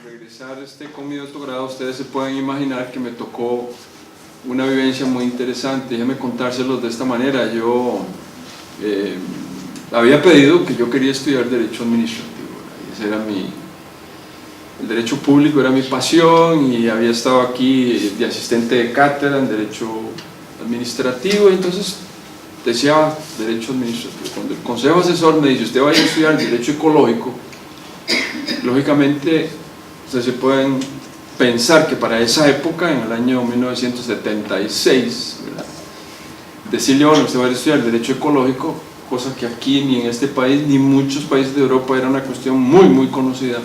regresar con mi doctorado, ustedes se pueden imaginar que me tocó una vivencia muy interesante. Déjenme contárselos de esta manera. Yo había pedido que yo quería estudiar Derecho Administrativo. Ese era el Derecho Público era mi pasión, y había estado aquí de asistente de cátedra en Derecho Administrativo, y entonces decía Derecho Administrativo. Cuando el consejo asesor me dice, usted vaya a estudiar Derecho Ecológico, lógicamente ustedes se pueden pensar que para esa época, en el año 1976, ¿verdad?, decirle, bueno, usted va a estudiar Derecho Ecológico, cosa que aquí ni en este país ni en muchos países de Europa era una cuestión muy conocida.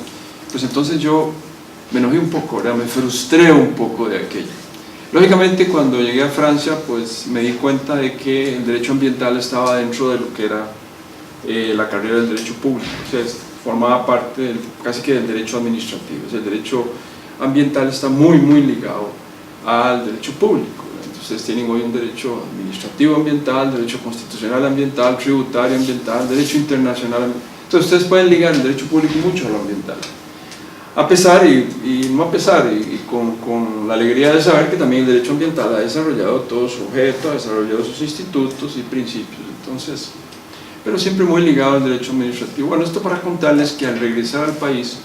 Pues entonces yo me enojé un poco, ¿verdad?, me frustré un poco de aquello. Lógicamente, cuando llegué a Francia, pues me di cuenta de que el derecho ambiental estaba dentro de lo que era la carrera del derecho público. O sea, formaba parte casi que del derecho administrativo. O sea, el derecho ambiental está muy muy al derecho público. Entonces tienen hoy un derecho administrativo ambiental, derecho constitucional ambiental, tributario ambiental, derecho internacional ambiental. Entonces ustedes pueden ligar el derecho público mucho a lo ambiental. A pesar y no a pesar, y con la alegría de saber que también el derecho ambiental ha desarrollado todo su objeto, ha desarrollado sus institutos y principios. Entonces, pero siempre muy ligado al derecho administrativo. Bueno, esto para contarles que al regresar al país,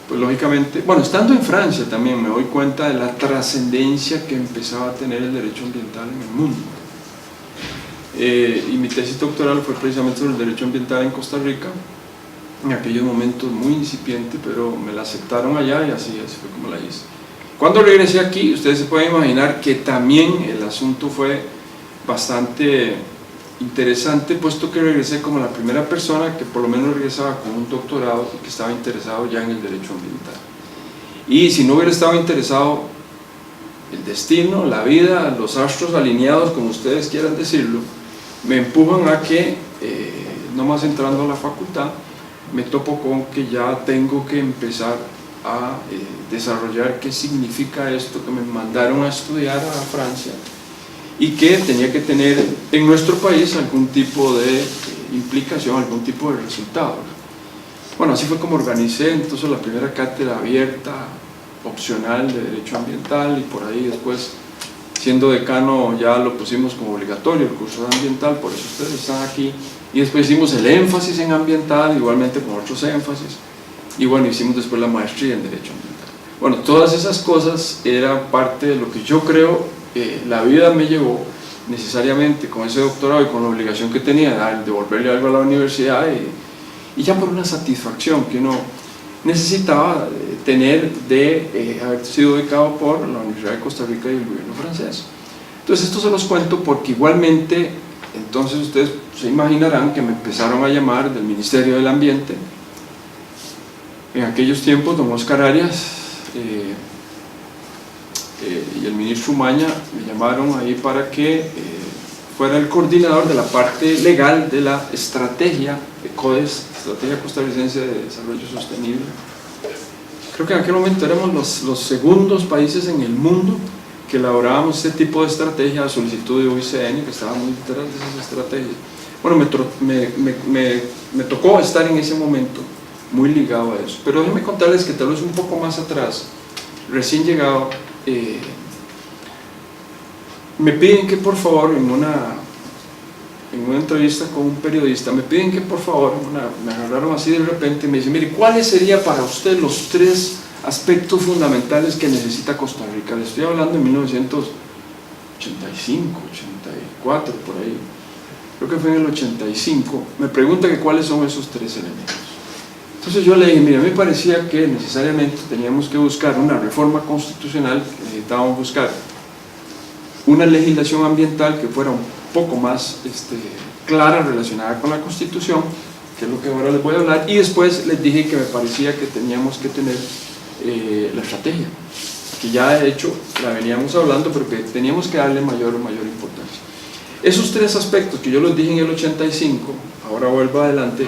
pues lógicamente, bueno, estando en Francia también me doy cuenta de la trascendencia que empezaba a tener el derecho ambiental en el mundo. Y mi tesis doctoral fue precisamente sobre el derecho ambiental en Costa Rica, en aquellos momentos muy incipiente, pero me la aceptaron allá y así fue como la hice. Cuando regresé aquí, ustedes se pueden imaginar que también el asunto fue bastante interesante, puesto que regresé como la primera persona que por lo menos regresaba con un doctorado y que estaba interesado ya en el derecho ambiental. Y si no hubiera estado interesado, el destino, la vida, los astros alineados, como ustedes quieran decirlo, me empujan a que, nomás entrando a la facultad, me topo con que ya tengo que empezar a desarrollar qué significa esto que me mandaron a estudiar a Francia, y que tenía que tener en nuestro país algún tipo de implicación, algún tipo de resultado. Bueno, así fue como organicé entonces la primera cátedra abierta, opcional de Derecho Ambiental, y por ahí después, siendo decano, ya lo pusimos como obligatorio el curso de ambiental, por eso ustedes están aquí, y después hicimos el énfasis en ambiental, igualmente con otros énfasis, y bueno, hicimos después la maestría en Derecho Ambiental. Bueno, todas esas cosas eran parte de lo que yo creo la vida me llevó necesariamente con ese doctorado y con la obligación que tenía de devolverle algo a la universidad, y ya por una satisfacción que uno necesitaba tener de haber sido becado por la Universidad de Costa Rica y el gobierno francés. Entonces esto se los cuento porque igualmente, entonces ustedes se imaginarán que me empezaron a llamar del Ministerio del Ambiente. En aquellos tiempos don Oscar Arias y el ministro Umaña me llamaron ahí para que fuera el coordinador de la parte legal de la estrategia CODES, Estrategia Costarricense de Desarrollo Sostenible. Creo que en aquel momento éramos los segundos países en el mundo que elaborábamos este tipo de estrategia a solicitud de OICN, que estaba muy detrás de esas estrategias. Bueno, me tocó estar en ese momento muy ligado a eso, pero déjenme contarles que tal vez un poco más atrás, recién llegado, me piden que por favor en una entrevista con un periodista, me piden que por favor, me agarraron así de repente y me dicen, mire, ¿cuáles serían para usted los 3 aspectos fundamentales que necesita Costa Rica? Le estoy hablando de 1985, 84, por ahí, creo que fue en el 85, me pregunta que cuáles son esos 3 elementos. Entonces yo le dije, mira, me parecía que necesariamente teníamos que buscar una reforma constitucional, que necesitábamos buscar una legislación ambiental que fuera un poco más clara, relacionada con la Constitución, que es lo que ahora les voy a hablar, y después les dije que me parecía que teníamos que tener la estrategia, que ya de hecho la veníamos hablando, pero que teníamos que darle mayor importancia. Esos 3 aspectos que yo los dije en el 85, ahora vuelvo adelante,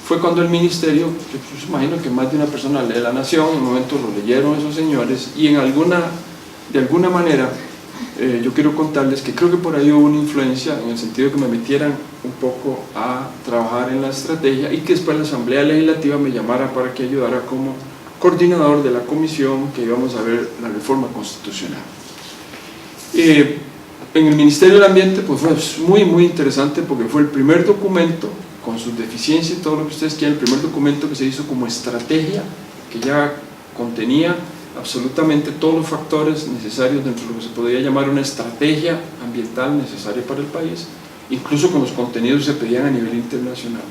fue cuando el ministerio, yo imagino que más de una persona lee La Nación, en un momento lo leyeron esos señores, y de alguna manera yo quiero contarles que creo que por ahí hubo una influencia en el sentido de que me metieran un poco a trabajar en la estrategia, y que después la Asamblea Legislativa me llamara para que ayudara como coordinador de la comisión que íbamos a ver la reforma constitucional. En el Ministerio del Ambiente pues fue muy interesante porque fue el primer documento, con sus deficiencias y todo lo que ustedes quieran, el primer documento que se hizo como estrategia, que ya contenía absolutamente todos los factores necesarios dentro de lo que se podría llamar una estrategia ambiental necesaria para el país, incluso con los contenidos que se pedían a nivel internacional.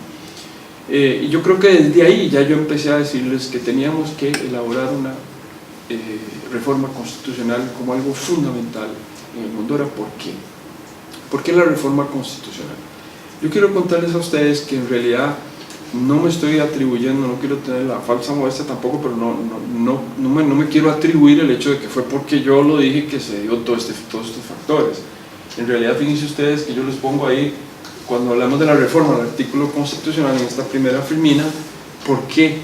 Y yo creo que desde ahí ya yo empecé a decirles que teníamos que elaborar una reforma constitucional como algo fundamental en el mundo. Ahora, ¿por qué? ¿Por qué la reforma constitucional? Yo quiero contarles a ustedes que en realidad no me estoy atribuyendo, no quiero tener la falsa modestia tampoco, pero no me quiero atribuir el hecho de que fue porque yo lo dije que se dio todos estos factores. En realidad, fíjense ustedes que yo les pongo ahí, cuando hablamos de la reforma del artículo constitucional en esta primera filmina, ¿por qué?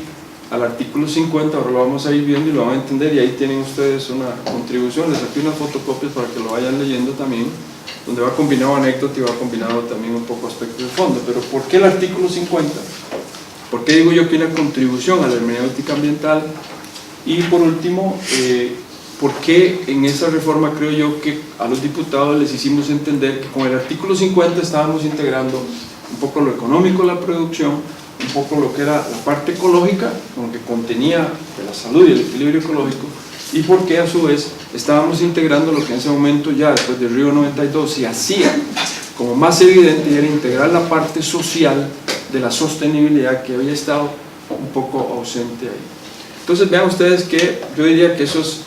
Al artículo 50, ahora lo vamos a ir viendo y lo van a entender, y ahí tienen ustedes una contribución, les saqué unas fotocopias para que lo vayan leyendo también, donde va combinado anécdota y va combinado también un poco aspecto de fondo. Pero ¿por qué el artículo 50? ¿Por qué digo yo que una contribución a la hermenéutica ambiental? Y por último, ¿por qué en esa reforma creo yo que a los diputados les hicimos entender que con el artículo 50 estábamos integrando un poco lo económico de la producción, un poco lo que era la parte ecológica, con lo que contenía de la salud y el equilibrio ecológico, y porque a su vez estábamos integrando lo que en ese momento ya después del Río 92 se hacía como más evidente, y era integrar la parte social de la sostenibilidad que había estado un poco ausente ahí. Entonces vean ustedes que yo diría que eso es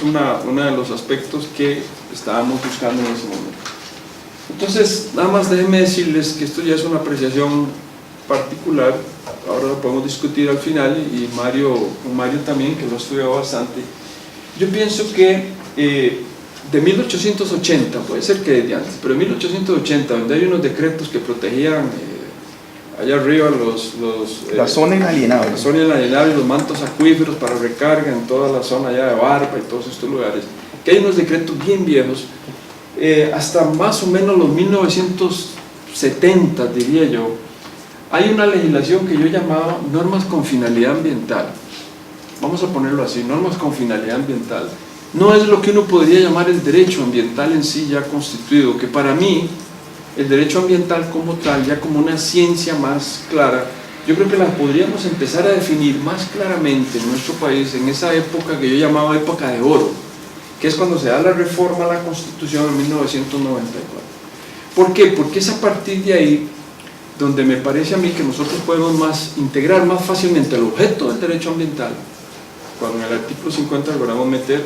uno de los aspectos que estábamos buscando en ese momento. Entonces nada más déjenme decirles que esto ya es una apreciación particular, ahora lo podemos discutir al final, y con Mario también, que lo ha estudiado bastante. Yo pienso que de 1880, puede ser que desde antes, pero en 1880, donde hay unos decretos que protegían allá arriba la zona inalienable, los mantos acuíferos para recarga en toda la zona allá de Barpa y todos estos lugares, que hay unos decretos bien viejos, hasta más o menos los 1970 diría yo. Hay una legislación que yo llamaba normas con finalidad ambiental, vamos a ponerlo así, normas con finalidad ambiental. No es lo que uno podría llamar el derecho ambiental en sí ya constituido, que para mí el derecho ambiental como tal, ya como una ciencia más clara, yo creo que la podríamos empezar a definir más claramente en nuestro país en esa época que yo llamaba época de oro, que es cuando se da la reforma a la Constitución en 1994. ¿Por qué? Porque es a partir de ahí donde me parece a mí que nosotros podemos integrar más fácilmente el objeto del derecho ambiental, cuando en el artículo 50 logramos meter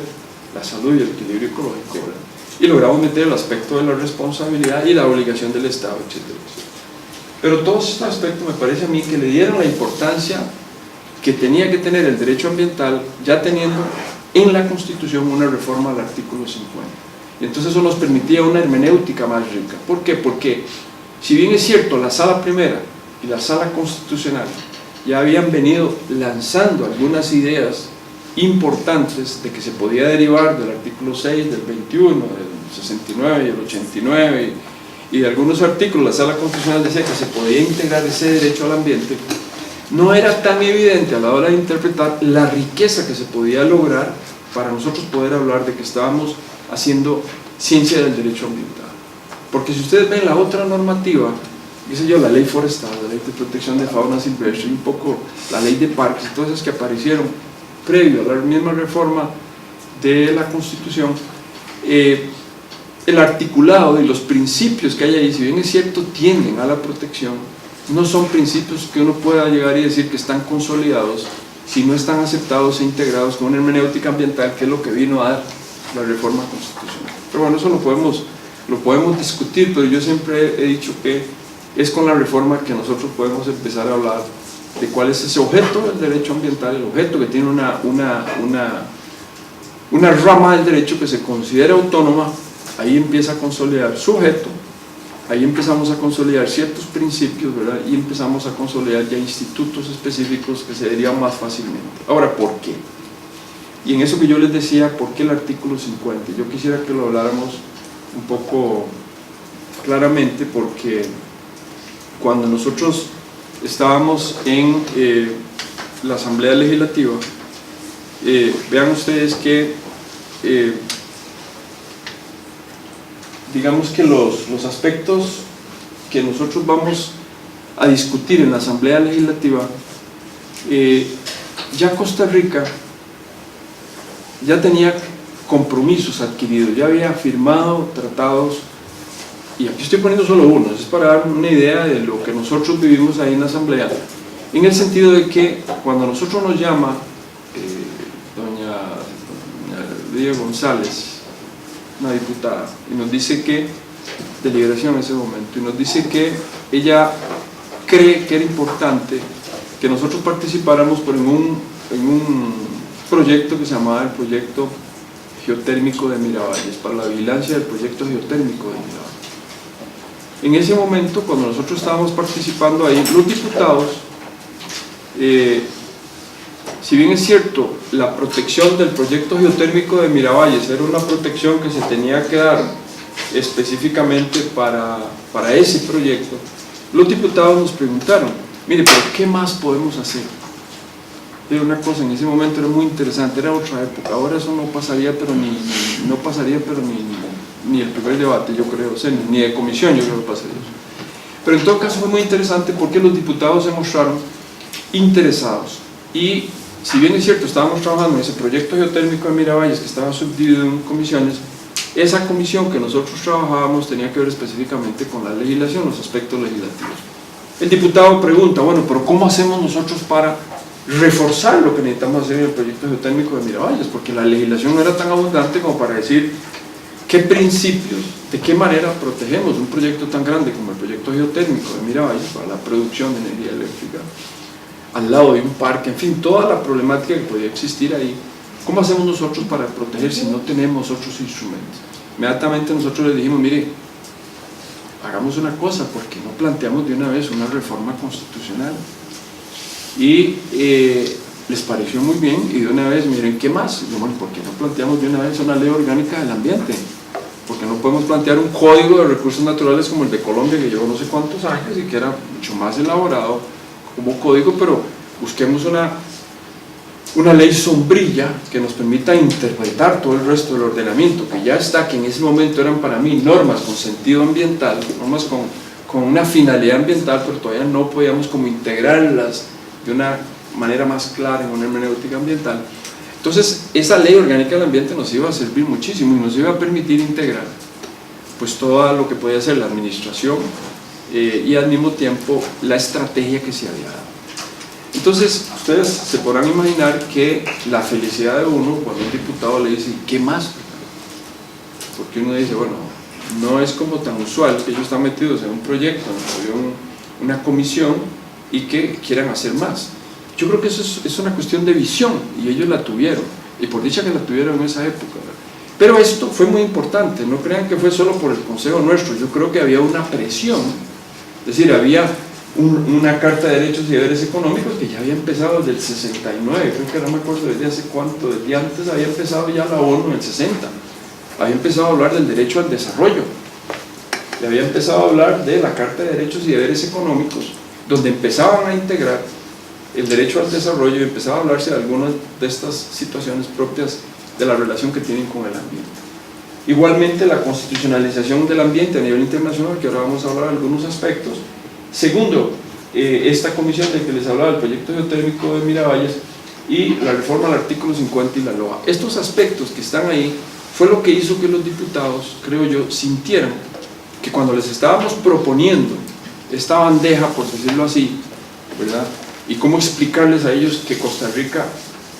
la salud y el equilibrio ecológico, ¿verdad? Y logramos meter el aspecto de la responsabilidad y la obligación del Estado, etcétera. Pero todos estos aspectos me parece a mí que le dieron la importancia que tenía que tener el derecho ambiental, ya teniendo en la Constitución una reforma al artículo 50. Y entonces eso nos permitía una hermenéutica más rica. ¿Por qué? Porque si bien es cierto, la Sala Primera y la Sala Constitucional ya habían venido lanzando algunas ideas importantes de que se podía derivar del artículo 6, del 21, del 69 y el 89 y de algunos artículos, la Sala Constitucional decía que se podía integrar ese derecho al ambiente, no era tan evidente a la hora de interpretar la riqueza que se podía lograr para nosotros poder hablar de que estábamos haciendo ciencia del derecho ambiental. Porque si ustedes ven la otra normativa, qué sé yo, la ley forestal, la ley de protección de fauna silvestre, un poco la ley de parques, todas esas que aparecieron previo a la misma reforma de la Constitución, el articulado y los principios que hay ahí, si bien es cierto, tienden a la protección, no son principios que uno pueda llegar y decir que están consolidados si no están aceptados e integrados con una hermenéutica ambiental, que es lo que vino a dar la reforma constitucional. Pero bueno, eso lo podemos discutir, pero yo siempre he dicho que es con la reforma que nosotros podemos empezar a hablar de cuál es ese objeto del derecho ambiental, el objeto que tiene una rama del derecho que se considera autónoma. Ahí empieza a consolidar su objeto, ahí empezamos a consolidar ciertos principios, ¿verdad? Y empezamos a consolidar ya institutos específicos que se derivan más fácilmente. Ahora, ¿por qué? Y en eso que yo les decía, ¿por qué el artículo 50? Yo quisiera que lo habláramos un poco claramente, porque cuando nosotros estábamos en la Asamblea Legislativa, vean ustedes que digamos que los aspectos que nosotros vamos a discutir en la Asamblea Legislativa, ya Costa Rica ya tenía compromisos adquiridos, ya había firmado tratados, y aquí estoy poniendo solo uno, es para dar una idea de lo que nosotros vivimos ahí en la Asamblea, en el sentido de que cuando a nosotros nos llama doña Lidia González, una diputada, y nos dice que, de Liberación en ese momento, y nos dice que ella cree que era importante que nosotros participáramos en un proyecto que se llamaba el proyecto geotérmico de Miravalles, para la vigilancia del proyecto geotérmico de Miravalles. En ese momento, cuando nosotros estábamos participando ahí, los diputados, si bien es cierto, la protección del proyecto geotérmico de Miravalles era una protección que se tenía que dar específicamente para ese proyecto, los diputados nos preguntaron, mire, pero ¿qué más podemos hacer? Era una cosa, en ese momento era muy interesante, era otra época, ahora eso no pasaría, pero ni el primer debate, yo creo, o sea, ni de comisión yo creo que pasaría eso. Pero en todo caso fue muy interesante porque los diputados se mostraron interesados, y si bien es cierto, estábamos trabajando en ese proyecto geotérmico de Miravalles que estaba subdividido en comisiones, esa comisión que nosotros trabajábamos tenía que ver específicamente con la legislación, los aspectos legislativos. El diputado pregunta, bueno, pero ¿cómo hacemos nosotros para reforzar lo que necesitamos hacer en el proyecto geotérmico de Miravalles? Porque la legislación no era tan abundante como para decir qué principios, de qué manera protegemos un proyecto tan grande como el proyecto geotérmico de Miravalles para la producción de energía eléctrica, al lado de un parque, en fin, toda la problemática que podía existir ahí. ¿Cómo hacemos nosotros para proteger si no tenemos otros instrumentos? Inmediatamente nosotros les dijimos, mire, hagamos una cosa, porque no planteamos de una vez una reforma constitucional. Y les pareció muy bien, y de una vez, miren, ¿qué más? Y bueno, ¿por qué no planteamos de una vez una ley orgánica del ambiente? Porque no podemos plantear un código de recursos naturales como el de Colombia, que llevó no sé cuántos años y que era mucho más elaborado como código, pero busquemos una ley sombrilla que nos permita interpretar todo el resto del ordenamiento, que ya está, que en ese momento eran para mí normas con sentido ambiental, normas con una finalidad ambiental, pero todavía no podíamos como integrarlas de una manera más clara en una hermenéutica ambiental. Entonces esa ley orgánica del ambiente nos iba a servir muchísimo y nos iba a permitir integrar pues todo lo que podía ser la administración y al mismo tiempo la estrategia que se había dado. Entonces ustedes se podrán imaginar que la felicidad de uno cuando un diputado le dice ¿qué más? Porque uno dice, bueno, no es como tan usual que ellos están metidos en un proyecto, en una comisión y que quieran hacer más. Yo creo que eso es una cuestión de visión, y ellos la tuvieron, y por dicha que la tuvieron en esa época, ¿verdad? Pero esto fue muy importante, no crean que fue solo por el consejo nuestro, yo creo que había una presión, es decir, había una carta de derechos y deberes económicos que ya había empezado desde el 69, creo que no me acuerdo desde hace cuánto, desde antes había empezado ya la ONU en el 60, había empezado a hablar del derecho al desarrollo, y había empezado a hablar de la carta de derechos y deberes económicos, donde empezaban a integrar el derecho al desarrollo y empezaba a hablarse de algunas de estas situaciones propias de la relación que tienen con el ambiente. Igualmente la constitucionalización del ambiente a nivel internacional, que ahora vamos a hablar de algunos aspectos. Segundo, esta comisión de que les hablaba, el proyecto geotérmico de Miravalles y la reforma al artículo 50 y la LOA. Estos aspectos que están ahí fue lo que hizo que los diputados, creo yo, sintieran que cuando les estábamos proponiendo esta bandeja, por decirlo así, ¿verdad?, y cómo explicarles a ellos que Costa Rica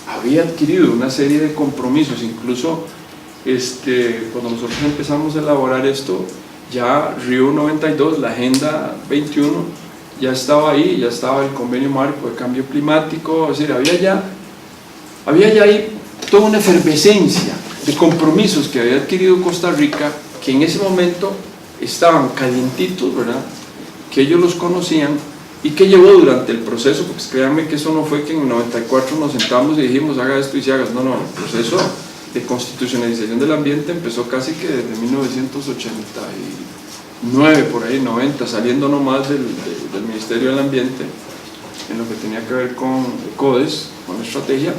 había adquirido una serie de compromisos, incluso cuando nosotros empezamos a elaborar esto, ya Río 92, la Agenda 21, ya estaba ahí, ya estaba el convenio marco de cambio climático, es decir, había ya ahí toda una efervescencia de compromisos que había adquirido Costa Rica, que en ese momento estaban calientitos, ¿verdad?, que ellos los conocían, y que llevó durante el proceso, porque créanme que eso no fue que en el 94 nos sentamos y dijimos haga esto y se haga, no, el proceso de constitucionalización del ambiente empezó casi que desde 1989, por ahí, 90, saliendo nomás del Ministerio del Ambiente, en lo que tenía que ver con CODES, con la estrategia,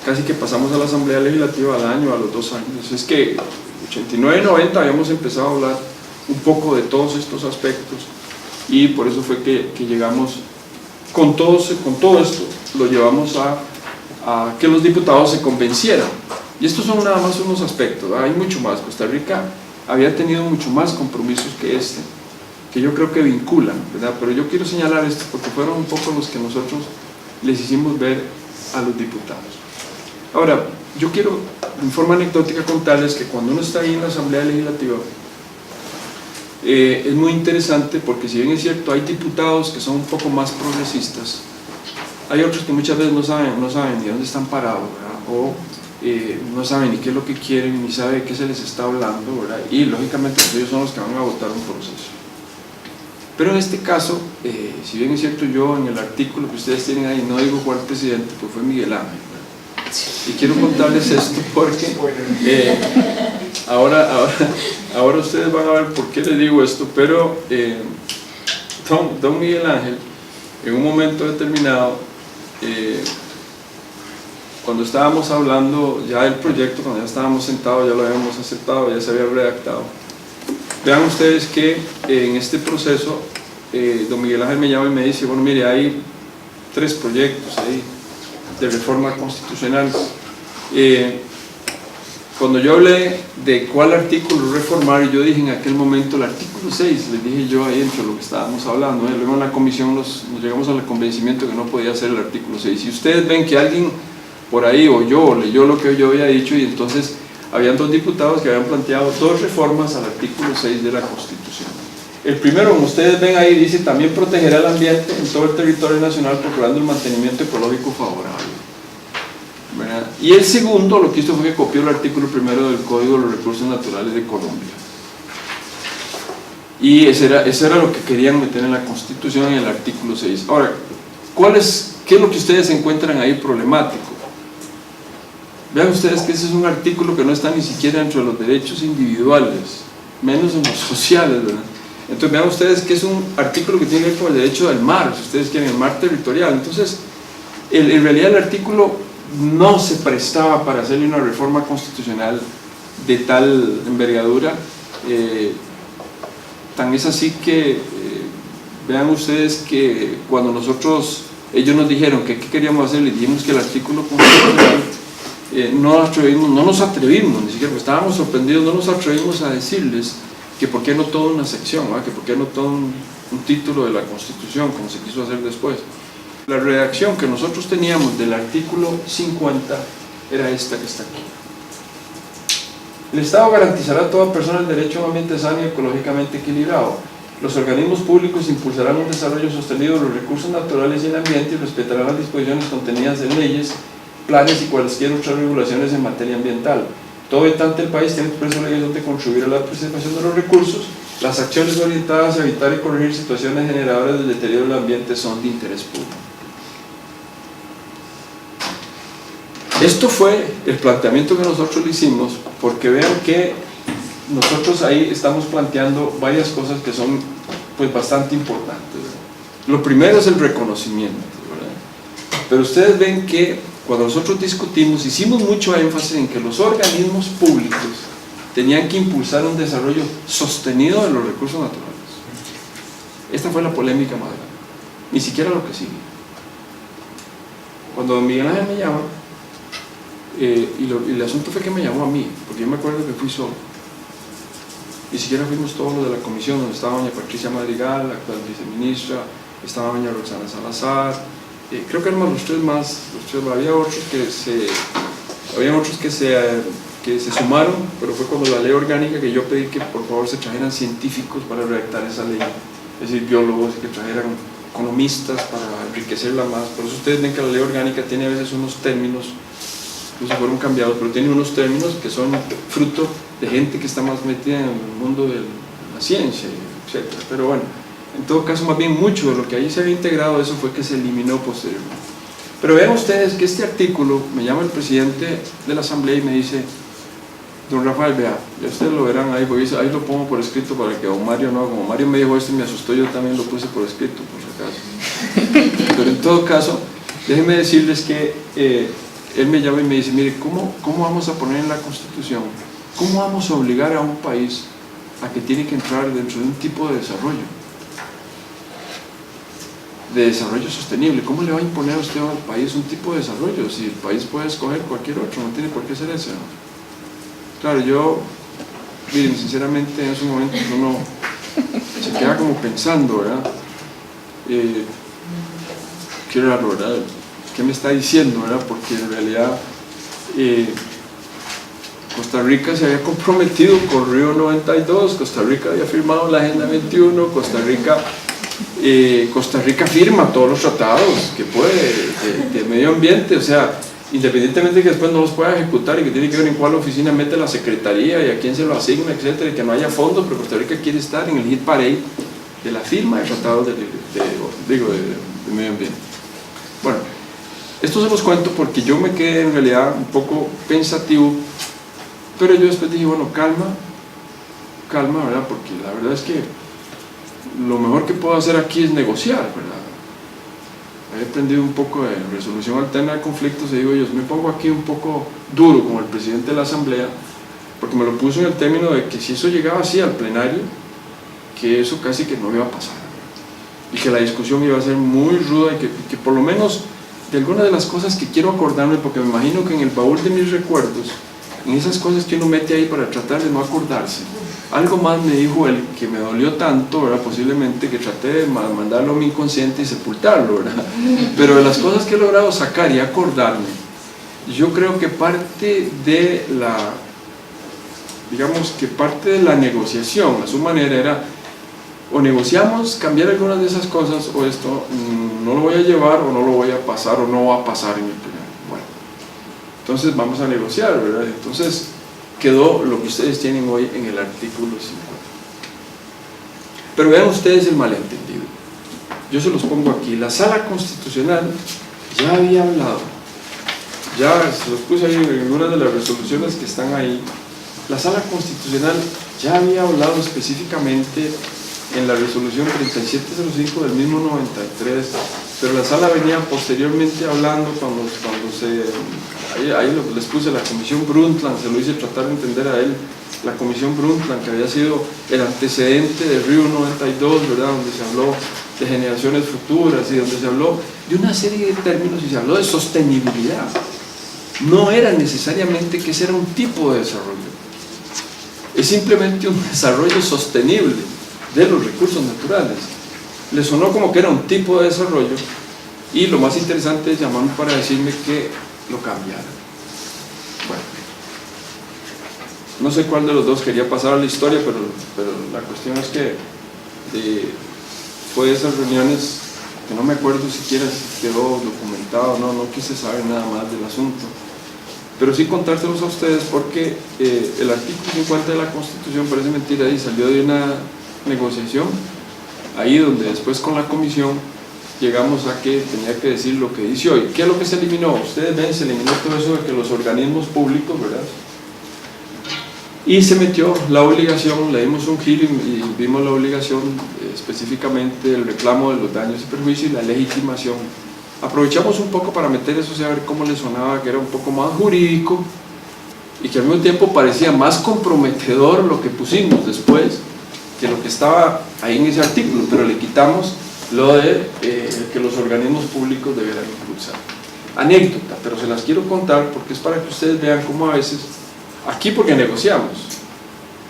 casi que pasamos a la Asamblea Legislativa al año, a los 2 años. Es que 89 y 90 habíamos empezado a hablar un poco de todos estos aspectos y por eso fue que llegamos con todo esto, lo llevamos a que los diputados se convencieran. Y estos son nada más unos aspectos, ¿verdad? Hay mucho más. Costa Rica había tenido mucho más compromisos que este, que yo creo que vinculan, ¿verdad? Pero yo quiero señalar esto porque fueron un poco los que nosotros les hicimos ver a los diputados. Ahora, yo quiero, en forma anecdótica, contarles que cuando uno está ahí en la Asamblea Legislativa, es muy interesante porque si bien es cierto, hay diputados que son un poco más progresistas, hay otros que muchas veces no saben ni dónde están parados, ¿verdad? O no saben ni qué es lo que quieren, ni saben de qué se les está hablando, ¿verdad? Y lógicamente ellos son los que van a votar un proceso. Pero en este caso, si bien es cierto, yo en el artículo que ustedes tienen ahí no digo cuál presidente, pues fue Miguel Ángel, ¿verdad? Y quiero contarles esto porque ahora ustedes van a ver por qué les digo esto, pero don Miguel Ángel, en un momento determinado, cuando estábamos hablando ya del proyecto, cuando ya estábamos sentados, ya lo habíamos aceptado, ya se había redactado, vean ustedes que en este proceso don Miguel Ángel me llama y me dice, bueno, mire, hay 3 proyectos ahí de reforma constitucional. Cuando yo hablé de cuál artículo reformar, yo dije en aquel momento el artículo 6, les dije yo ahí entre lo que estábamos hablando, luego en la comisión nos llegamos al convencimiento que no podía ser el artículo 6. Si ustedes ven que alguien por ahí oyó o leyó lo que yo había dicho, y entonces habían 2 diputados que habían planteado 2 reformas al artículo 6 de la Constitución. El primero, como ustedes ven ahí, dice también protegerá el ambiente en todo el territorio nacional procurando el mantenimiento ecológico favorable, ¿verdad? Y el segundo lo que hizo fue que copió el artículo 1 del Código de los Recursos Naturales de Colombia. Y eso era lo que querían meter en la Constitución en el artículo 6. Ahora, ¿qué es lo que ustedes encuentran ahí problemático? Vean ustedes que ese es un artículo que no está ni siquiera dentro de los derechos individuales, menos en los sociales, ¿verdad? Entonces vean ustedes que es un artículo que tiene que ver con el derecho del mar, si ustedes quieren, el mar territorial. Entonces, en realidad el artículo no se prestaba para hacerle una reforma constitucional de tal envergadura, tan es así que vean ustedes que cuando ellos nos dijeron que qué queríamos hacer, les dijimos que el artículo constitucional no nos atrevimos, ni siquiera, pues estábamos sorprendidos, no nos atrevimos a decirles que por qué no toda una sección, ¿verdad? Que por qué no todo un título de la Constitución, como se quiso hacer después. La redacción que nosotros teníamos del artículo 50 era esta que está aquí. El Estado garantizará a toda persona el derecho a un ambiente sano y ecológicamente equilibrado. Los organismos públicos impulsarán un desarrollo sostenido de los recursos naturales y el ambiente y respetarán las disposiciones contenidas en leyes, planes y cualquier otras regulaciones en materia ambiental. Todo habitante del país tiene expresa obligación de contribuir a la preservación de los recursos. Las acciones orientadas a evitar y corregir situaciones generadoras del deterioro del ambiente son de interés público. Esto fue el planteamiento que nosotros le hicimos, porque vean que nosotros ahí estamos planteando varias cosas que son pues bastante importantes, ¿verdad? Lo primero es el reconocimiento, ¿verdad? Pero ustedes ven que cuando nosotros discutimos, hicimos mucho énfasis en que los organismos públicos tenían que impulsar un desarrollo sostenido de los recursos naturales. Esta fue la polémica más grande, ni siquiera lo que sigue. Cuando Miguel Ángel me llama, y el asunto fue que me llamó a mí, porque yo me acuerdo que fui solo, ni siquiera fuimos todos los de la comisión, donde estaba doña Patricia Madrigal, la actual viceministra, estaba doña Roxana Salazar, creo que éramos los tres más, había otros que se sumaron, pero fue cuando la ley orgánica que yo pedí que por favor se trajeran científicos para redactar esa ley, es decir, biólogos, que trajeran economistas para enriquecerla más. Por eso ustedes ven que la ley orgánica tiene a veces unos términos, incluso fueron cambiados, pero tiene unos términos que son fruto de gente que está más metida en el mundo de la ciencia, etc. Pero bueno, en todo caso, más bien mucho de lo que ahí se había integrado, eso fue que se eliminó posteriormente. Pero vean ustedes que este artículo, me llama el presidente de la Asamblea y me dice, don Rafael, vea, ya ustedes lo verán ahí, porque ahí lo pongo por escrito para que don Mario no, como Mario me dijo esto y me asustó, yo también lo puse por escrito, por si acaso. Pero en todo caso, déjenme decirles que él me llama y me dice, mire, ¿cómo vamos a poner en la Constitución? ¿Cómo vamos a obligar a un país a que tiene que entrar dentro de un tipo de desarrollo sostenible? ¿Cómo le va a imponer a usted al país un tipo de desarrollo si el país puede escoger cualquier otro? No tiene por qué ser ese, ¿no? Claro, yo, miren, sinceramente en esos momentos uno se queda como pensando, ¿verdad? Qué raro, ¿verdad? ¿Qué me está diciendo, verdad? Porque en realidad Costa Rica se había comprometido con Río 92, Costa Rica había firmado la Agenda 21, Costa Rica firma todos los tratados que puede de medio ambiente, o sea, independientemente de que después no los pueda ejecutar y que tiene que ver en cuál oficina mete la secretaría y a quién se lo asigna, etcétera, y que no haya fondos, pero Costa Rica quiere estar en el hit parade de la firma de tratados de medio ambiente. Bueno, esto se los cuento porque yo me quedé en realidad un poco pensativo, pero yo después dije, bueno, calma, ¿verdad? Porque la verdad es que lo mejor que puedo hacer aquí es negociar, ¿verdad? He aprendido un poco de resolución alterna de conflictos y digo yo, me pongo aquí un poco duro como el presidente de la Asamblea, porque me lo puso en el término de que si eso llegaba así al plenario, que eso casi que no iba a pasar, ¿verdad? Y que la discusión iba a ser muy ruda y que por lo menos de algunas de las cosas que quiero acordarme, porque me imagino que en el baúl de mis recuerdos, en esas cosas que uno mete ahí para tratar de no acordarse, algo más me dijo él que me dolió tanto, ¿verdad? Posiblemente que traté de mandarlo a mi inconsciente y sepultarlo, ¿verdad? Pero de las cosas que he logrado sacar y acordarme, yo creo que parte de la negociación a su manera era, o negociamos cambiar algunas de esas cosas, o esto no lo voy a llevar, o no lo voy a pasar, o no va a pasar en el plenario. Bueno, entonces vamos a negociar, ¿verdad? Entonces quedó lo que ustedes tienen hoy en el artículo 50. Pero vean ustedes el malentendido. Yo se los pongo aquí. La Sala Constitucional ya había hablado, ya se los puse ahí en una de las resoluciones que están ahí. La Sala Constitucional ya había hablado específicamente en la resolución 3705 del mismo 93, pero la Sala venía posteriormente hablando cuando ahí les puse la Comisión Brundtland, se lo hice tratar de entender a él, la Comisión Brundtland, que había sido el antecedente del Río 92, ¿verdad? Donde se habló de generaciones futuras y donde se habló de una serie de términos y se habló de sostenibilidad. No era necesariamente que ese era un tipo de desarrollo, es simplemente un desarrollo sostenible de los recursos naturales. Le sonó como que era un tipo de desarrollo y lo más interesante es llamarme para decirme que lo cambiara. Bueno, no sé cuál de los dos quería pasar a la historia, pero la cuestión es que fue de esas reuniones que no me acuerdo siquiera si quedó documentado, no quise saber nada más del asunto, pero sí contárselos a ustedes porque el artículo 50 de la Constitución, parece mentira, y salió de una negociación ahí donde después con la comisión llegamos a que tenía que decir lo que dice hoy. ¿Qué es lo que se eliminó? Ustedes ven, se eliminó todo eso de que los organismos públicos, ¿verdad? Y se metió la obligación, le dimos un giro y vimos la obligación específicamente el reclamo de los daños y perjuicios y la legitimación. Aprovechamos un poco para meter eso, a ver cómo le sonaba, que era un poco más jurídico y que al mismo tiempo parecía más comprometedor lo que pusimos después que lo que estaba ahí en ese artículo, pero le quitamos lo de que los organismos públicos debieran impulsar. Anécdota, pero se las quiero contar porque es para que ustedes vean cómo a veces, aquí porque negociamos,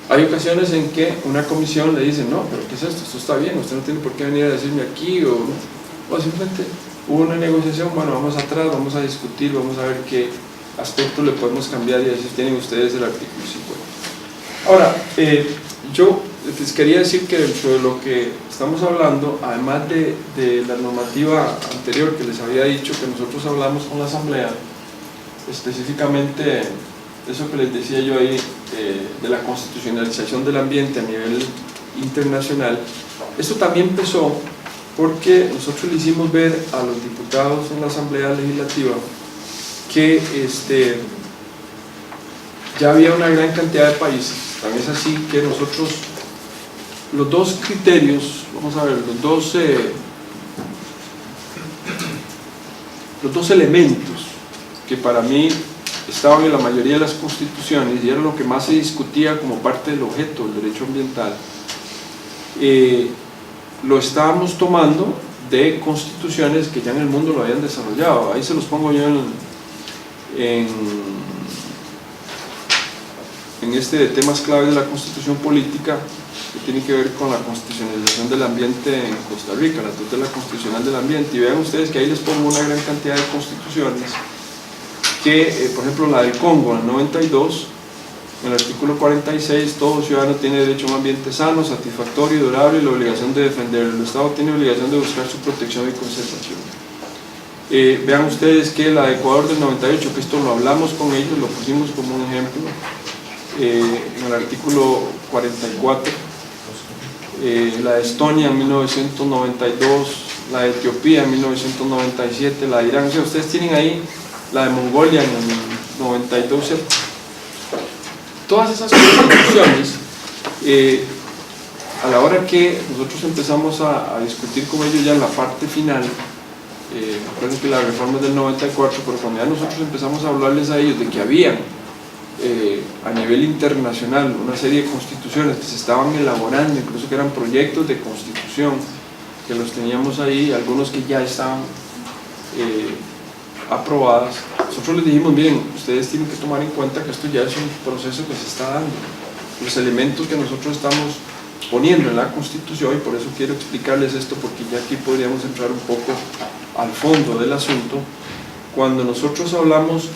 hay ocasiones en que una comisión le dice, no, pero ¿qué es esto? Esto está bien, usted no tiene por qué venir a decirme aquí, o simplemente hubo una negociación, bueno, vamos atrás, vamos a discutir, vamos a ver qué aspectos le podemos cambiar y así tienen ustedes el artículo 50. Ahora, yo les quería decir que dentro de lo que estamos hablando, además de la normativa anterior que les había dicho que nosotros hablamos con la Asamblea, específicamente eso que les decía yo ahí de la constitucionalización del ambiente a nivel internacional, esto también empezó porque nosotros le hicimos ver a los diputados en la Asamblea Legislativa que ya había una gran cantidad de países, tan es así que nosotros los dos criterios, vamos a ver, los dos elementos que para mí estaban en la mayoría de las constituciones y era lo que más se discutía como parte del objeto del derecho ambiental, lo estábamos tomando de constituciones que ya en el mundo lo habían desarrollado. Ahí se los pongo yo en este de temas claves de la constitución política, que tiene que ver con la constitucionalización del ambiente en Costa Rica, la tutela constitucional del ambiente. Y vean ustedes que ahí les pongo una gran cantidad de constituciones que, por ejemplo, la del Congo, en el 92, en el artículo 46, todo ciudadano tiene derecho a un ambiente sano, satisfactorio y durable y la obligación de defenderlo. El Estado tiene obligación de buscar su protección y conservación. Vean ustedes que la de Ecuador del 98, que esto lo hablamos con ellos, lo pusimos como un ejemplo, en el artículo 44, la de Estonia en 1992, la de Etiopía en 1997, la de Irán, o sea, ustedes tienen ahí la de Mongolia en el 92, ¿cierto? Todas esas constituciones, a la hora que nosotros empezamos a discutir con ellos ya en la parte final, recuerden que la reforma es del 94, pero cuando ya nosotros empezamos a hablarles a ellos de que habían a nivel internacional una serie de constituciones que se estaban elaborando, incluso que eran proyectos de constitución, que los teníamos ahí, algunos que ya estaban aprobadas, nosotros les dijimos, miren, ustedes tienen que tomar en cuenta que esto ya es un proceso que se está dando, los elementos que nosotros estamos poniendo en la Constitución, y por eso quiero explicarles esto, porque ya aquí podríamos entrar un poco al fondo del asunto. Cuando nosotros hablamos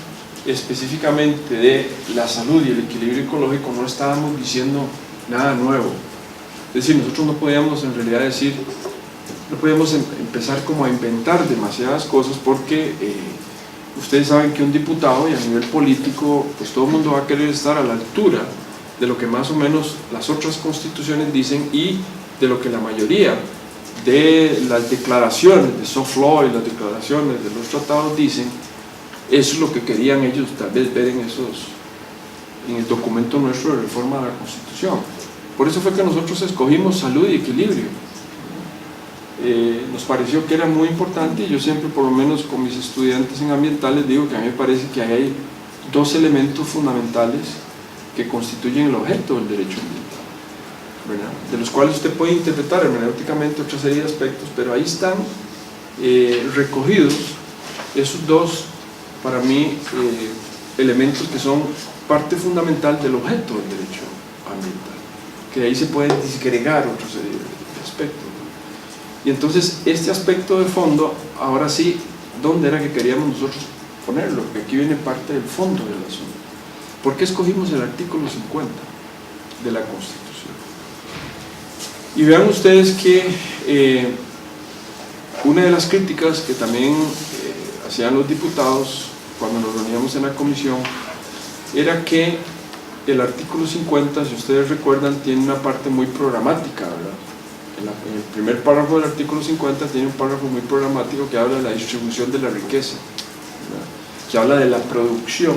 específicamente de la salud y el equilibrio ecológico, no estábamos diciendo nada nuevo, es decir, nosotros no podíamos en realidad decir, no podíamos empezar como a inventar demasiadas cosas, porque ustedes saben que un diputado y a nivel político, pues todo el mundo va a querer estar a la altura de lo que más o menos las otras constituciones dicen y de lo que la mayoría de las declaraciones de soft law y las declaraciones de los tratados dicen. Eso es lo que querían ellos tal vez ver en el documento nuestro de reforma de la Constitución. Por eso fue que nosotros escogimos salud y equilibrio. Nos pareció que era muy importante, y yo siempre, por lo menos con mis estudiantes en ambientales, digo que a mí me parece que hay dos elementos fundamentales que constituyen el objeto del derecho ambiental, ¿verdad? De los cuales usted puede interpretar hermenéuticamente otra serie de aspectos, pero ahí están recogidos esos dos, para mí, elementos que son parte fundamental del objeto del derecho ambiental, que de ahí se pueden disgregar otra serie de aspectos. Y entonces este aspecto de fondo, ahora sí, ¿dónde era que queríamos nosotros ponerlo? Porque aquí viene parte del fondo del asunto. ¿Por qué escogimos el artículo 50 de la Constitución? Y vean ustedes que una de las críticas que también hacían los diputados cuando nos reuníamos en la comisión era que el artículo 50, si ustedes recuerdan, tiene una parte muy programática, ¿verdad? En el primer párrafo del artículo 50 tiene un párrafo muy programático que habla de la distribución de la riqueza, ¿verdad? Que habla de la producción,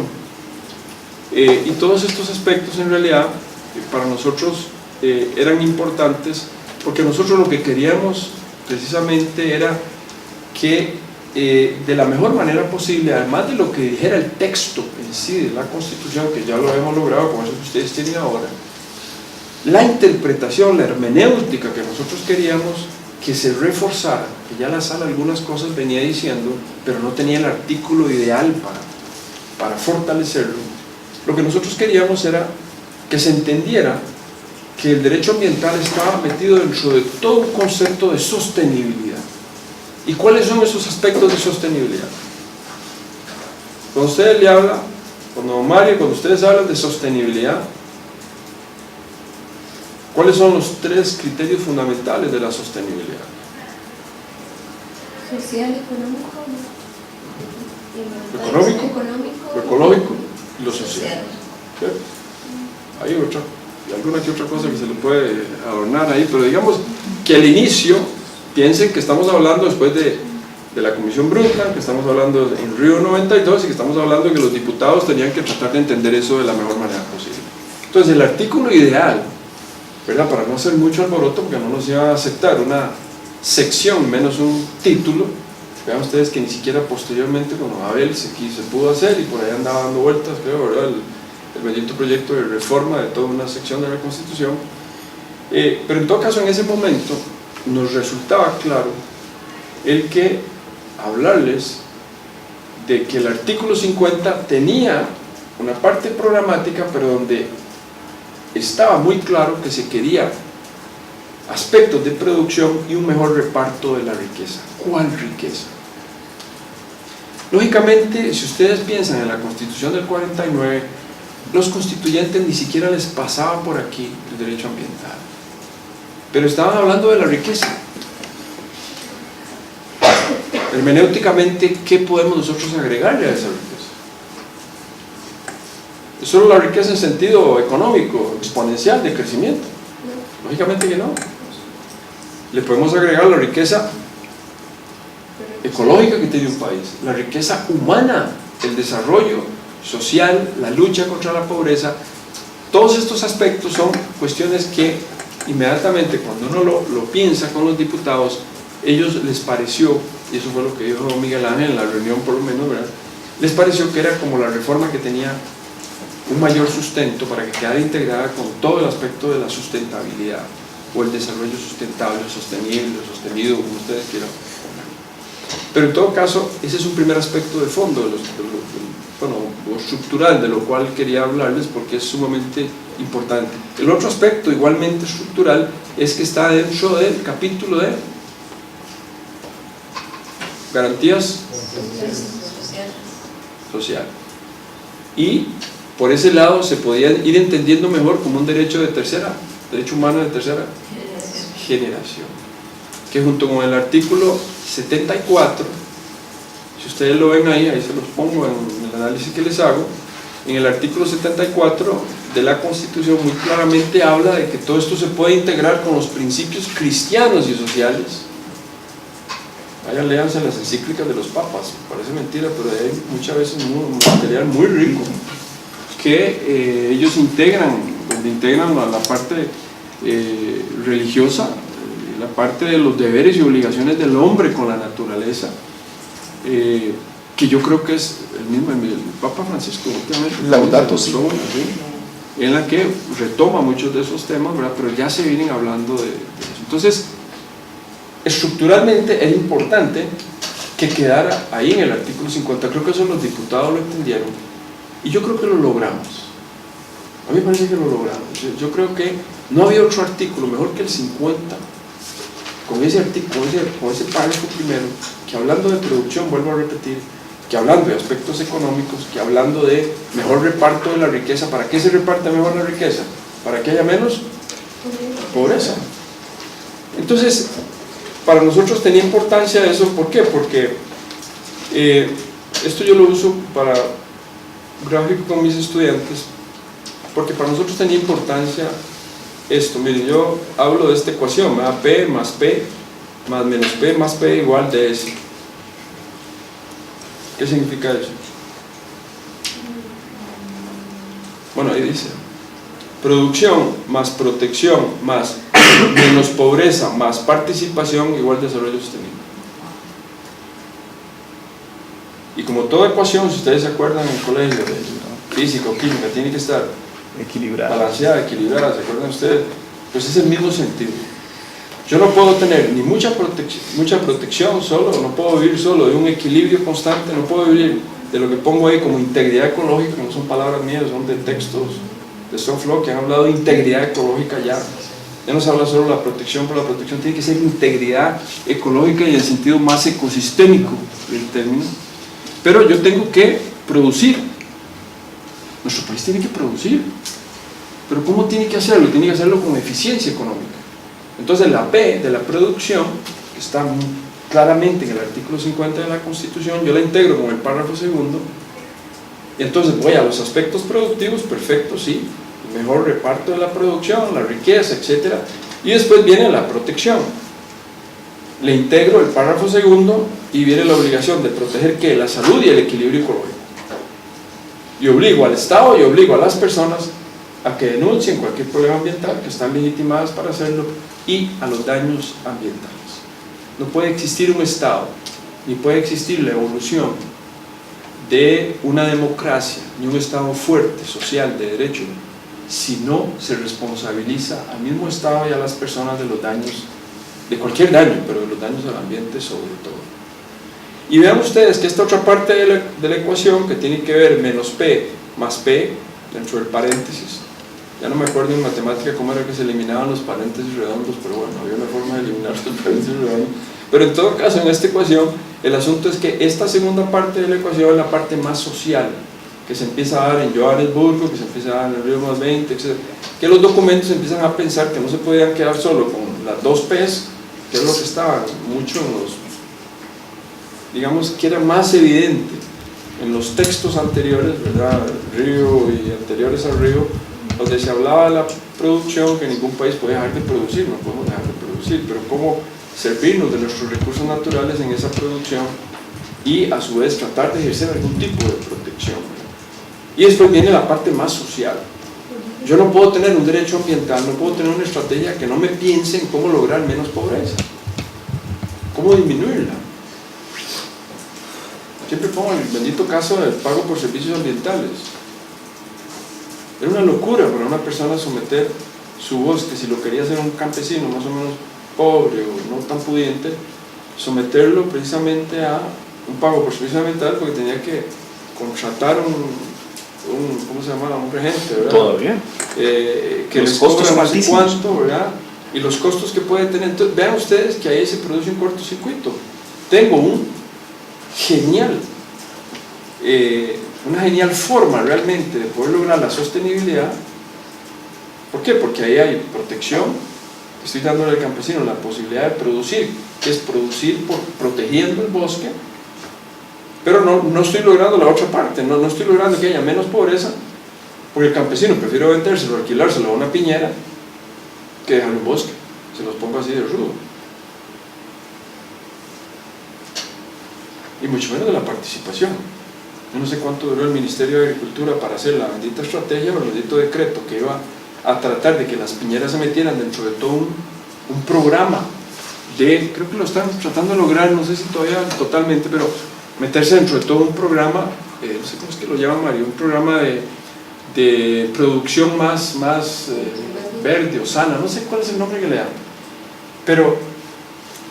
y todos estos aspectos en realidad para nosotros eran importantes, porque nosotros lo que queríamos precisamente era que de la mejor manera posible, además de lo que dijera el texto en sí de la Constitución, que ya lo hemos logrado con eso que ustedes tienen ahora, la interpretación, la hermenéutica que nosotros queríamos que se reforzara, que ya la sala algunas cosas venía diciendo, pero no tenía el artículo ideal para fortalecerlo. Lo que nosotros queríamos era que se entendiera que el derecho ambiental estaba metido dentro de todo un concepto de sostenibilidad. ¿Y cuáles son esos aspectos de sostenibilidad? Cuando ustedes le hablan, cuando Mario, cuando ustedes hablan de sostenibilidad, ¿cuáles son los tres criterios fundamentales de la sostenibilidad? Social, económico, lo ecológico y lo social. ¿Sí? Hay alguna que otra cosa que se le puede adornar ahí, pero digamos que al inicio piensen que estamos hablando después de la Comisión Brundtland, que estamos hablando en Río 92 y que estamos hablando de que los diputados tenían que tratar de entender eso de la mejor manera posible. Entonces el artículo ideal, ¿verdad? Para no hacer mucho alboroto, porque no nos iba a aceptar una sección menos un título, Vean ustedes que ni siquiera posteriormente con Abel se pudo hacer, y por ahí andaba dando vueltas, creo, ¿verdad? El bendito proyecto de reforma de toda una sección de la Constitución. Pero en todo caso, en ese momento nos resultaba claro el que hablarles de que el artículo 50 tenía una parte programática, pero donde estaba muy claro que se quería aspectos de producción y un mejor reparto de la riqueza. ¿Cuál riqueza? Lógicamente, si ustedes piensan en la Constitución del 49, los constituyentes ni siquiera les pasaba por aquí el derecho ambiental, pero estaban hablando de la riqueza. Hermenéuticamente, ¿qué podemos nosotros agregarle a esa riqueza? ¿Es solo la riqueza en sentido económico, exponencial, de crecimiento? Lógicamente que no. Le podemos agregar la riqueza ecológica que tiene un país, la riqueza humana, el desarrollo social, la lucha contra la pobreza. Todos estos aspectos son cuestiones que inmediatamente cuando uno lo piensa con los diputados, ellos les pareció, y eso fue lo que dijo Miguel Ángel en la reunión por lo menos, ¿verdad? Les pareció que era como la reforma que tenía un mayor sustento para que quedara integrada con todo el aspecto de la sustentabilidad o el desarrollo sustentable, sostenible, sostenido, como ustedes quieran. Pero en todo caso, ese es un primer aspecto de fondo, o estructural, de lo cual quería hablarles porque es sumamente importante. El otro aspecto, igualmente estructural, es que está dentro del capítulo de garantías sociales. Y por ese lado se podía ir entendiendo mejor como un derecho humano de tercera generación, que junto con el artículo 74, si ustedes lo ven ahí se los pongo en el análisis que les hago, en el artículo 74 de la Constitución muy claramente habla de que todo esto se puede integrar con los principios cristianos y sociales. Vayan, léanse las encíclicas de los papas, parece mentira, pero hay muchas veces un material muy rico que ellos integran la parte religiosa, la parte de los deberes y obligaciones del hombre con la naturaleza, que yo creo que es el Papa Francisco últimamente, Laudato Si, en la que retoma muchos de esos temas, ¿verdad? Pero ya se vienen hablando de eso. Entonces, estructuralmente era importante que quedara ahí en el artículo 50. Creo que eso los diputados lo entendieron y yo creo que lo logramos. A mí me parece que lo logramos. Yo creo que no había otro artículo mejor que el 50 con ese artículo, con ese párrafo primero, que hablando de producción, vuelvo a repetir, que hablando de aspectos económicos, que hablando de mejor reparto de la riqueza. ¿Para qué se reparte mejor la riqueza? Para que haya menos pobreza. Entonces, para nosotros tenía importancia eso. ¿Por qué? Porque esto yo lo uso para gráfico con mis estudiantes, porque para nosotros tenía importancia esto. Miren, yo hablo de esta ecuación, ¿verdad? P más P más menos P más P igual de S. ¿Qué significa eso? Bueno, ahí dice producción más protección más menos pobreza más participación igual desarrollo sostenible. Y como toda ecuación, si ustedes se acuerdan en el colegio de física o química, tiene que estar equilibrada, balanceada, equilibrada, ¿se acuerdan ustedes? Pues es el mismo sentido. Yo no puedo tener ni mucha protección solo, no puedo vivir solo de un equilibrio constante, no puedo vivir de lo que pongo ahí como integridad ecológica, que no son palabras mías, son de textos de Soflo que han hablado de integridad ecológica ya. Ya no se habla solo de la protección, pero la protección tiene que ser integridad ecológica y en el sentido más ecosistémico del término. Pero yo tengo que producir. Nuestro país tiene que producir. Pero ¿cómo tiene que hacerlo? Tiene que hacerlo con eficiencia económica. Entonces la P de la producción, que está claramente en el artículo 50 de la Constitución, yo la integro con el párrafo segundo, y entonces voy a los aspectos productivos, perfecto, sí, mejor reparto de la producción, la riqueza, etc. Y después viene la protección. Le integro el párrafo segundo y viene la obligación de proteger ¿qué? La salud y el equilibrio ecológico. Y obligo al Estado y obligo a las personas a que denuncien cualquier problema ambiental, que están legitimadas para hacerlo, y a los daños ambientales. No puede existir un Estado ni puede existir la evolución de una democracia, ni un Estado fuerte, social, de derecho, si no se responsabiliza al mismo Estado y a las personas de los daños, de cualquier daño, pero de los daños al ambiente sobre todo. Y vean ustedes que esta otra parte de la ecuación, que tiene que ver menos P más P, dentro del paréntesis, ya no me acuerdo en matemática cómo era que se eliminaban los paréntesis redondos, pero bueno, había una forma de eliminar los paréntesis redondos. Pero en todo caso, en esta ecuación, el asunto es que esta segunda parte de la ecuación es la parte más social, que se empieza a dar en Johannesburgo, que se empieza a dar en el Río más 20, etc. Que los documentos empiezan a pensar que no se podían quedar solo con las dos P's, que es lo que estaba mucho en los, digamos, que era más evidente en los textos anteriores, ¿verdad? Río y anteriores al Río, donde se hablaba de la producción, que ningún país puede dejar de producir, no podemos dejar de producir, pero cómo servirnos de nuestros recursos naturales en esa producción y a su vez tratar de ejercer algún tipo de protección. Y después viene la parte más social. Yo no puedo tener un derecho ambiental, no puedo tener una estrategia que no me piense en cómo lograr menos pobreza, cómo disminuirla. Siempre pongo el bendito caso del pago por servicios ambientales. Era una locura para una persona someter su bosque, si lo quería hacer un campesino más o menos pobre o no tan pudiente, someterlo precisamente a un pago por servicios ambientales, porque tenía que contratar ¿cómo se llama? Un regente, ¿verdad? Todavía. Que los les costos cobra son no sé altísimos. cuánto, ¿verdad? Y los costos que puede tener. Entonces, vean ustedes que ahí se produce un cortocircuito. Tengo una genial forma realmente de poder lograr la sostenibilidad. ¿Por qué? Porque ahí hay protección, estoy dándole al campesino la posibilidad de producir, que es producir protegiendo el bosque, pero no estoy logrando la otra parte, no estoy logrando que haya menos pobreza, porque el campesino prefiere vendérselo, alquilárselo a una piñera, que dejarlo en bosque, se los pongo así de rudo. Y mucho menos de la participación. Yo no sé cuánto duró el Ministerio de Agricultura para hacer la bendita estrategia o el bendito decreto que iba a tratar de que las piñeras se metieran dentro de todo un programa de, creo que lo están tratando de lograr, no sé si todavía totalmente, pero meterse dentro de todo un programa, no sé cómo es que lo llaman, Mario, un programa de producción más verde o sana, no sé cuál es el nombre que le dan, pero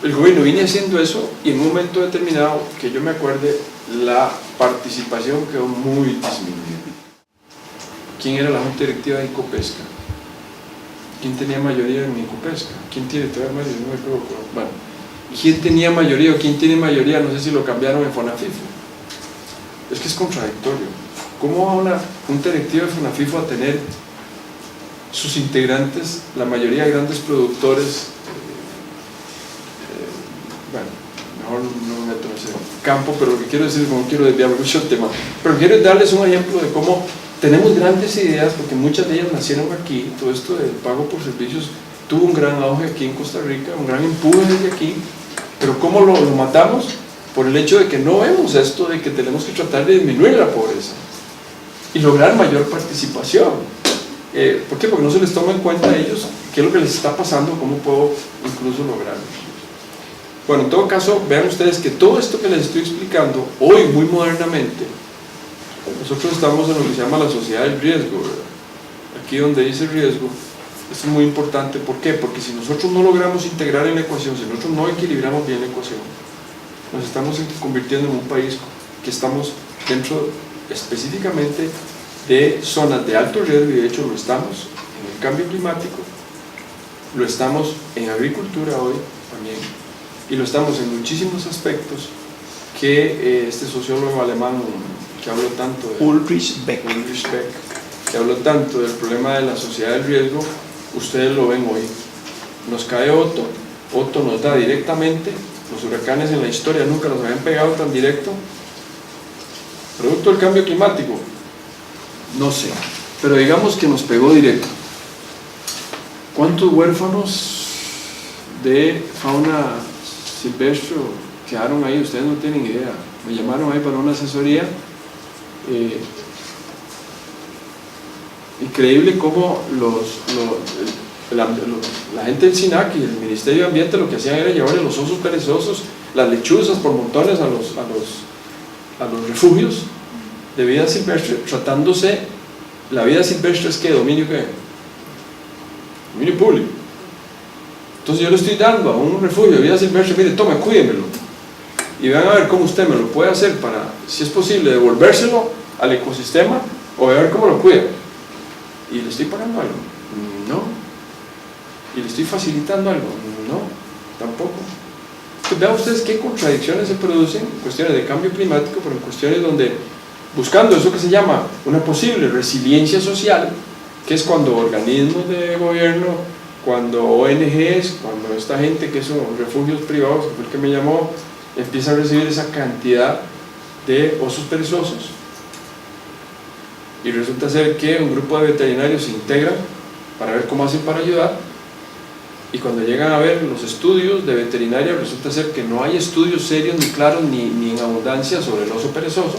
el gobierno viene haciendo eso y en un momento determinado, que yo me acuerde, la participación quedó muy disminuida. ¿Quién era la junta directiva de Incopesca? ¿Quién tenía mayoría en Incopesca? ¿Quién tiene todavía mayoría? No me acuerdo. Bueno, ¿quién tenía mayoría o quién tiene mayoría? No sé si lo cambiaron en FONAFIFO. Es que es contradictorio. ¿Cómo va una junta directiva de FONAFIFO a tener sus integrantes, la mayoría de grandes productores? Bueno, mejor no me meto en ese campo, pero lo que quiero decir, no quiero desviar mucho el tema, pero quiero darles un ejemplo de cómo tenemos grandes ideas, porque muchas de ellas nacieron aquí. Todo esto del pago por servicios tuvo un gran auge aquí en Costa Rica, un gran empuje desde aquí, pero ¿cómo lo matamos? Por el hecho de que no vemos esto de que tenemos que tratar de disminuir la pobreza y lograr mayor participación. ¿Por qué? Porque no se les toma en cuenta a ellos qué es lo que les está pasando, cómo puedo incluso lograrlo. Bueno, en todo caso, vean ustedes que todo esto que les estoy explicando hoy muy modernamente, nosotros estamos en lo que se llama la sociedad del riesgo, ¿verdad? Aquí donde dice riesgo, esto es muy importante. ¿Por qué? Porque si nosotros no logramos integrar en la ecuación, si nosotros no equilibramos bien la ecuación, nos estamos convirtiendo en un país que estamos dentro específicamente de zonas de alto riesgo, y de hecho lo estamos en el cambio climático, lo estamos en agricultura hoy también, y lo estamos en muchísimos aspectos que este sociólogo alemán que habló tanto de Ulrich Beck, que habló tanto del problema de la sociedad del riesgo, ustedes lo ven hoy. Nos cae Otto nos da directamente, los huracanes en la historia nunca nos habían pegado tan directo, producto del cambio climático, no sé, pero digamos que nos pegó directo. ¿Cuántos huérfanos de fauna silvestre quedaron ahí? Ustedes no tienen idea. Me llamaron ahí para una asesoría. Increíble cómo la gente del SINAC y el Ministerio de Ambiente lo que hacían era llevarle los osos perezosos, las lechuzas por montones a los refugios de vida silvestre, tratándose. La vida silvestre es que dominio público. Entonces yo le estoy dando a un refugio de vida silvestre, mire, tome, cuídemelo, y vean a ver cómo usted me lo puede hacer para, si es posible, devolvérselo al ecosistema, o a ver cómo lo cuida. ¿Y le estoy pagando algo? No. ¿Y le estoy facilitando algo? No, tampoco. Entonces, vean ustedes qué contradicciones se producen en cuestiones de cambio climático, pero en cuestiones donde, buscando eso que se llama una posible resiliencia social, que es cuando organismos de gobierno, cuando ONGs, cuando esta gente que son refugios privados, que fue el que me llamó, empieza a recibir esa cantidad de osos perezosos, y resulta ser que un grupo de veterinarios se integran para ver cómo hacen para ayudar, y cuando llegan a ver los estudios de veterinaria, resulta ser que no hay estudios serios ni claros ni en abundancia sobre el oso perezoso.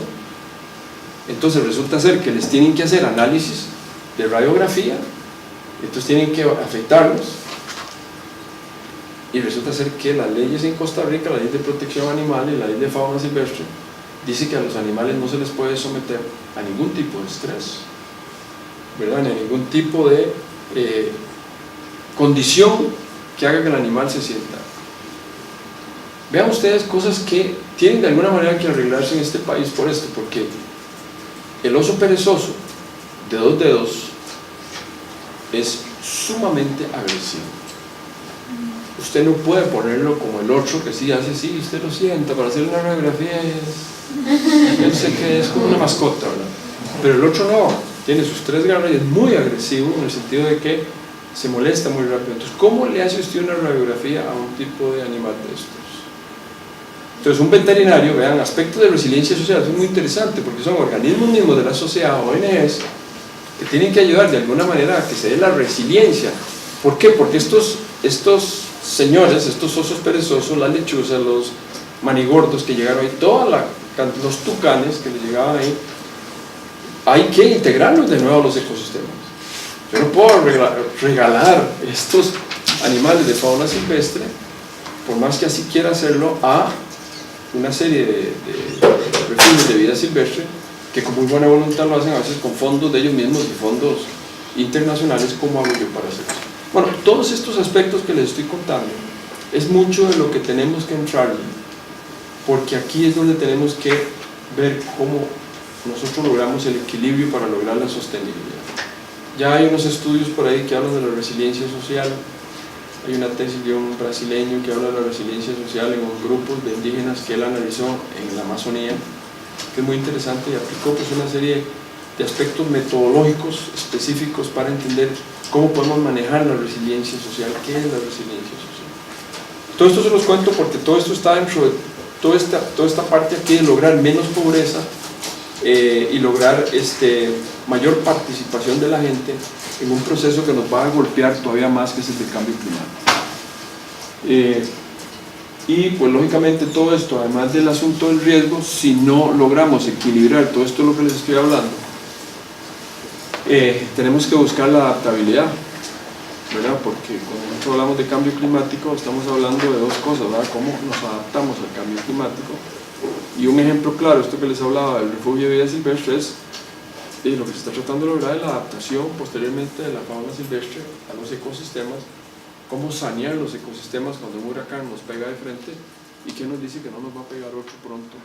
Entonces resulta ser que les tienen que hacer análisis de radiografía, entonces tienen que afectarlos, y resulta ser que las leyes en Costa Rica, la ley de protección animal y la ley de fauna silvestre, dice que a los animales no se les puede someter a ningún tipo de estrés, ¿verdad? Ni a ningún tipo de condición que haga que el animal se sienta. Vean ustedes cosas que tienen de alguna manera que arreglarse en este país por esto, porque el oso perezoso de 2 dedos es sumamente agresivo. Usted no puede ponerlo como el otro que sí hace así, usted lo sienta para hacer una radiografía, yo sé que es como una mascota, ¿verdad? Pero el otro no, tiene sus 3 garras y es muy agresivo en el sentido de que se molesta muy rápido. Entonces, ¿cómo le hace usted una radiografía a un tipo de animal de estos? Entonces, un veterinario, vean, aspectos de resiliencia social, es muy interesante porque son organismos mismos de la sociedad, ONGs, que tienen que ayudar de alguna manera a que se dé la resiliencia. ¿Por qué? Porque estos señores, estos osos perezosos, las lechuzas, los manigordos que llegaron ahí, los tucanes que les llegaban ahí, hay que integrarlos de nuevo a los ecosistemas. Yo no puedo regalar estos animales de fauna silvestre, por más que así quiera hacerlo, a una serie de refugios de vida silvestre que con muy buena voluntad lo hacen a veces con fondos de ellos mismos y fondos internacionales. ¿Cómo hago yo para hacer eso? Bueno, todos estos aspectos que les estoy contando es mucho de lo que tenemos que entrar, porque aquí es donde tenemos que ver cómo nosotros logramos el equilibrio para lograr la sostenibilidad. Ya hay unos estudios por ahí que hablan de la resiliencia social. Hay una tesis de un brasileño que habla de la resiliencia social en unos grupos de indígenas que él analizó en la Amazonía, que es muy interesante, y aplicó pues una serie de aspectos metodológicos específicos para entender cómo podemos manejar la resiliencia social. ¿Qué es la resiliencia social? Todo esto se los cuento porque todo esto está dentro de toda esta parte aquí de lograr menos pobreza y lograr mayor participación de la gente en un proceso que nos va a golpear todavía más, que es el del cambio climático. Y pues lógicamente todo esto, además del asunto del riesgo, si no logramos equilibrar todo esto de lo que les estoy hablando, tenemos que buscar la adaptabilidad, ¿verdad? Porque cuando nosotros hablamos de cambio climático estamos hablando de 2 cosas, ¿verdad? Cómo nos adaptamos al cambio climático. Y un ejemplo claro, esto que les hablaba del refugio de vida silvestre, es lo que se está tratando de lograr es la adaptación posteriormente de la fauna silvestre a los ecosistemas, cómo sanear los ecosistemas cuando un huracán nos pega de frente, y que nos dice que no nos va a pegar otro pronto,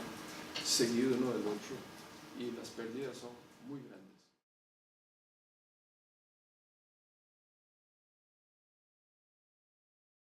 seguido uno del otro, y las pérdidas son muy grandes.